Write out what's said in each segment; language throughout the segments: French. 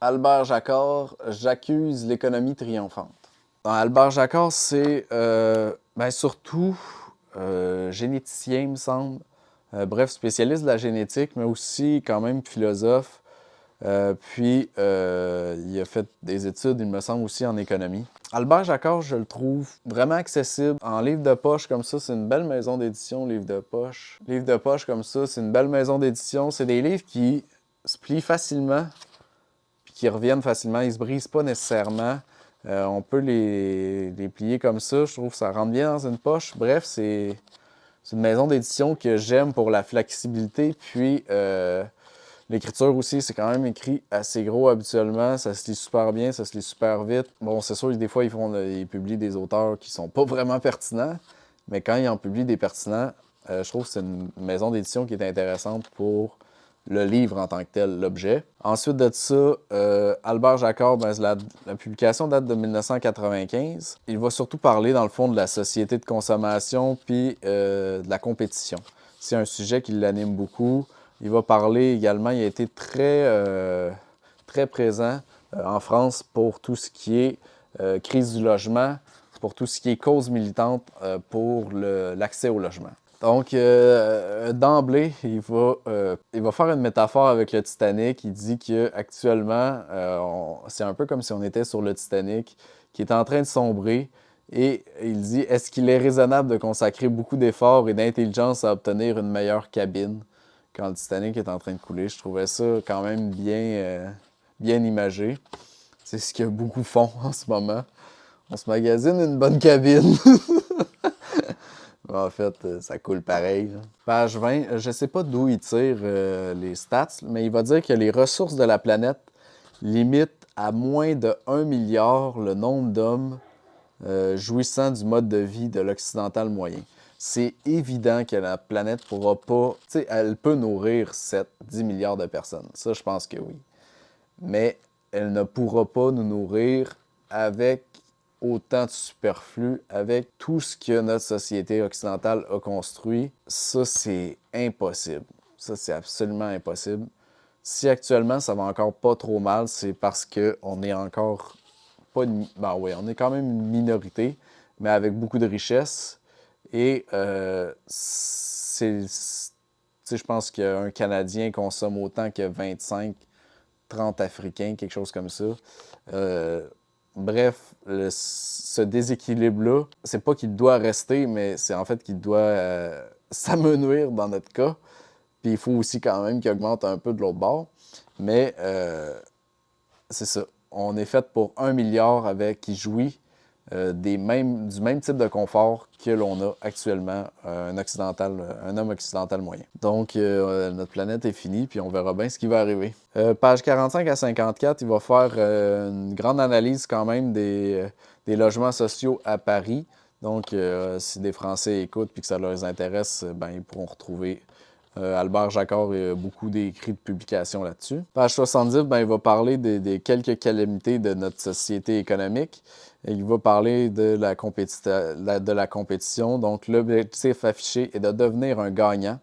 Albert Jacquard, j'accuse l'économie triomphante. Dans Albert Jacquard, c'est surtout généticien, il me semble. Bref, spécialiste de la génétique, mais aussi quand même philosophe. Il a fait des études, il me semble, aussi en économie. Albert Jacquard, je le trouve vraiment accessible. En livre de poche comme ça, c'est une belle maison d'édition, livre de poche. Livre de poche comme ça, c'est une belle maison d'édition. C'est des livres qui se plient facilement, puis qui reviennent facilement. Ils se brisent pas nécessairement. On peut les plier comme ça. Je trouve que ça rentre bien dans une poche. Bref, c'est une maison d'édition que j'aime pour la flexibilité. Puis l'écriture aussi, c'est quand même écrit assez gros habituellement. Ça se lit super bien, ça se lit super vite. Bon, c'est sûr que des fois, ils publient des auteurs qui sont pas vraiment pertinents. Mais quand ils en publient des pertinents, je trouve que c'est une maison d'édition qui est intéressante pour le livre en tant que tel, l'objet. Ensuite de ça, Albert Jacquard, la publication date de 1995. Il va surtout parler, dans le fond, de la société de consommation puis de la compétition. C'est un sujet qui l'anime beaucoup. Il va parler également, il a été très présent en France pour tout ce qui est crise du logement, pour tout ce qui est cause militante pour l'accès au logement. Donc, d'emblée, il va faire une métaphore avec le Titanic. Il dit qu'actuellement, c'est un peu comme si on était sur le Titanic qui est en train de sombrer. Et il dit, est-ce qu'il est raisonnable de consacrer beaucoup d'efforts et d'intelligence à obtenir une meilleure cabine quand le Titanic est en train de couler? Je trouvais ça quand même bien imagé. C'est ce que beaucoup font en ce moment. On se magasine une bonne cabine. En fait, ça coule pareil. Là. Page 20, je sais pas d'où il tire les stats, mais il va dire que les ressources de la planète limitent à moins de 1 milliard le nombre d'hommes jouissant du mode de vie de l'occidental moyen. C'est évident que la planète pourra pas... Tu sais, elle peut nourrir 7-10 milliards de personnes. Ça, je pense que oui. Mais elle ne pourra pas nous nourrir avec autant de superflu, avec tout ce que notre société occidentale a construit. Ça, c'est impossible. Ça, c'est absolument impossible. Si actuellement, ça va encore pas trop mal, c'est parce qu'on est encore pas une... Ben oui, on est quand même une minorité, mais avec beaucoup de richesses. Et je pense qu'un Canadien consomme autant que 25-30 Africains, quelque chose comme ça. Bref, ce déséquilibre-là, c'est pas qu'il doit rester, mais c'est en fait qu'il doit s'amenuire dans notre cas. Puis il faut aussi quand même qu'il augmente un peu de l'autre bord. Mais c'est ça. On est fait pour 1 milliard avec qui jouit du même type de confort que l'on a actuellement un homme occidental moyen. Donc, notre planète est finie, puis on verra bien ce qui va arriver. Page 45 à 54, il va faire une grande analyse quand même des logements sociaux à Paris. Donc, si des Français écoutent et que ça leur intéresse, ben, ils pourront retrouver Albert Jacquard a beaucoup d'écrits de publications là-dessus. Page 70, ben, il va parler des quelques calamités de notre société économique. Et il va parler de la compétition. Donc, l'objectif affiché est de devenir un gagnant,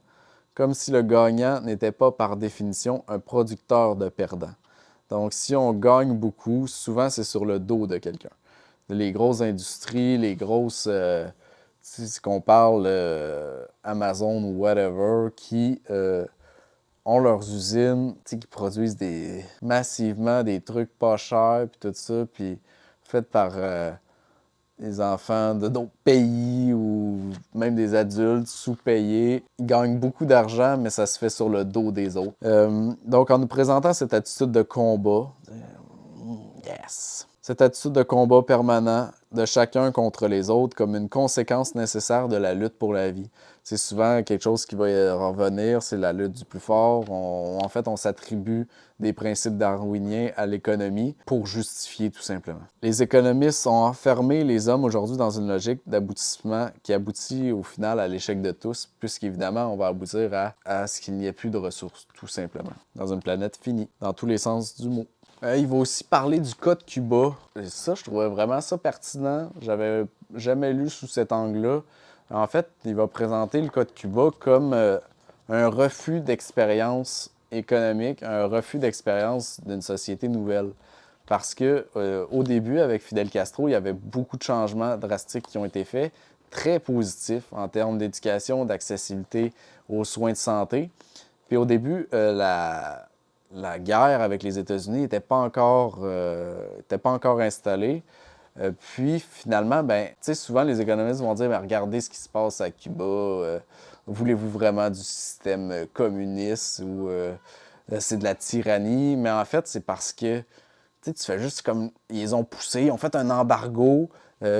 comme si le gagnant n'était pas par définition un producteur de perdants. Donc, si on gagne beaucoup, souvent c'est sur le dos de quelqu'un. Les grosses industries, les grosses... si qu'on parle Amazon ou whatever, qui ont leurs usines, qui produisent massivement des trucs pas chers, puis tout ça, puis faits par des enfants de d'autres pays ou même des adultes sous-payés. Ils gagnent beaucoup d'argent, mais ça se fait sur le dos des autres. Donc, en nous présentant cette attitude de combat, yes! Cette attitude de combat permanent de chacun contre les autres comme une conséquence nécessaire de la lutte pour la vie. C'est souvent quelque chose qui va revenir, c'est la lutte du plus fort. En fait, on s'attribue des principes darwiniens à l'économie pour justifier tout simplement. Les économistes ont enfermé les hommes aujourd'hui dans une logique d'aboutissement qui aboutit au final à l'échec de tous, puisqu'évidemment, on va aboutir à ce qu'il n'y ait plus de ressources, tout simplement, dans une planète finie, dans tous les sens du mot. Il va aussi parler du cas de Cuba. Et ça, je trouvais vraiment ça pertinent. J'avais jamais lu sous cet angle-là. En fait, il va présenter le cas de Cuba comme un refus d'expérience économique, un refus d'expérience d'une société nouvelle. Parce que au début, avec Fidel Castro, il y avait beaucoup de changements drastiques qui ont été faits, très positifs en termes d'éducation, d'accessibilité aux soins de santé. Puis au début, la guerre avec les États-Unis n'était pas encore installée. Puis finalement, ben, tu sais, souvent les économistes vont dire, ben, regardez ce qui se passe à Cuba. Voulez-vous vraiment du système communiste ou c'est de la tyrannie? Mais en fait, c'est parce que tu fais juste comme ils ont poussé, ils ont fait un embargo.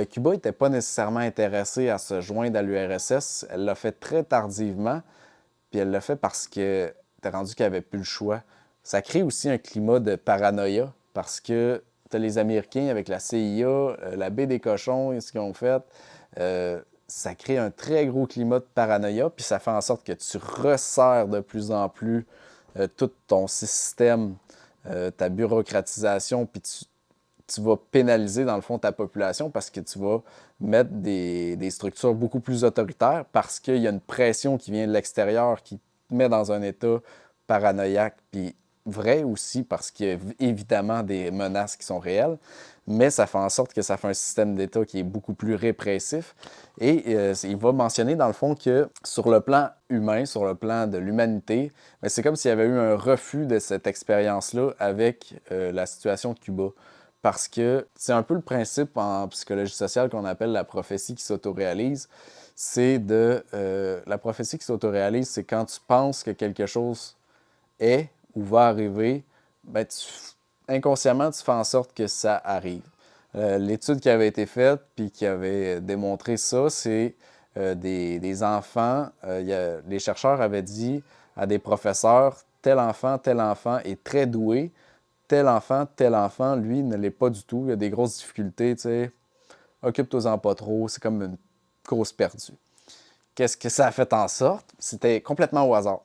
Cuba n'était pas nécessairement intéressé à se joindre à l'URSS. Elle l'a fait très tardivement, puis elle l'a fait parce que t'es rendu qu'elle n'avait plus le choix. Ça crée aussi un climat de paranoïa parce que tu as les Américains avec la CIA, la baie des cochons et ce qu'ils ont fait. Ça crée un très gros climat de paranoïa, puis ça fait en sorte que tu resserres de plus en plus tout ton système, ta bureaucratisation, puis tu vas pénaliser, dans le fond, ta population parce que tu vas mettre des structures beaucoup plus autoritaires parce qu'il y a une pression qui vient de l'extérieur qui te met dans un état paranoïaque, puis vrai aussi parce qu'il y a évidemment des menaces qui sont réelles, mais ça fait en sorte que ça fait un système d'État qui est beaucoup plus répressif. Et il va mentionner, dans le fond, que sur le plan humain, sur le plan de l'humanité, c'est comme s'il y avait eu un refus de cette expérience-là avec la situation de Cuba. Parce que c'est un peu le principe en psychologie sociale qu'on appelle la prophétie qui s'autoréalise. La prophétie qui s'autoréalise, c'est quand tu penses que quelque chose est ou va arriver, ben inconsciemment, tu fais en sorte que ça arrive. L'étude qui avait été faite puis qui avait démontré ça, c'est des enfants. Les chercheurs avaient dit à des professeurs, tel enfant est très doué, tel enfant, lui, ne l'est pas du tout. Il a des grosses difficultés, tu sais. Occupe-toi-en pas trop, c'est comme une cause perdue. Qu'est-ce que ça a fait en sorte? C'était complètement au hasard.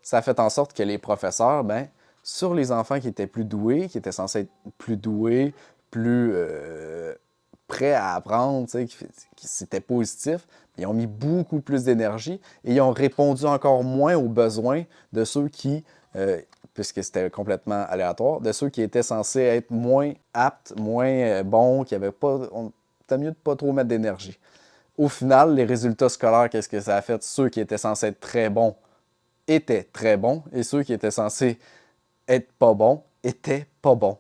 Ça a fait en sorte que les professeurs, ben, sur les enfants qui étaient plus doués, qui étaient censés être plus doués, plus prêts à apprendre, qui c'était positif, ils ont mis beaucoup plus d'énergie et ils ont répondu encore moins aux besoins de ceux qui, puisque c'était complètement aléatoire, de ceux qui étaient censés être moins aptes, moins bons, qui n'avaient pas... C'était mieux de ne pas trop mettre d'énergie. Au final, les résultats scolaires, qu'est-ce que ça a fait? Ceux qui étaient censés être très bons étaient très bons et ceux qui étaient censés être pas bons étaient pas bons.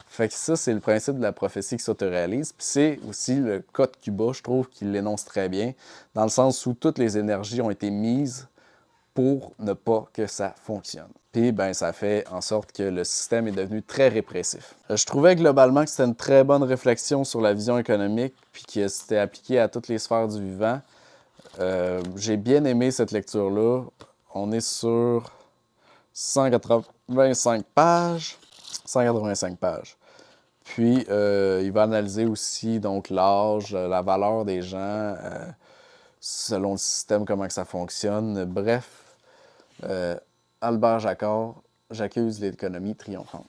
Fait que ça, c'est le principe de la prophétie qui s'autoréalise. Puis c'est aussi le cas de Cuba, je trouve qu'il l'énonce très bien, dans le sens où toutes les énergies ont été mises pour ne pas que ça fonctionne. Puis, ben, ça fait en sorte que le système est devenu très répressif. Je trouvais globalement que c'était une très bonne réflexion sur la vision économique, puis que c'était appliqué à toutes les sphères du vivant. J'ai bien aimé cette lecture-là. On est sur 185 pages. 185 pages. Puis, il va analyser aussi donc l'âge, la valeur des gens, selon le système, comment que ça fonctionne. Bref, Albert Jacquard, j'accuse l'économie triomphante.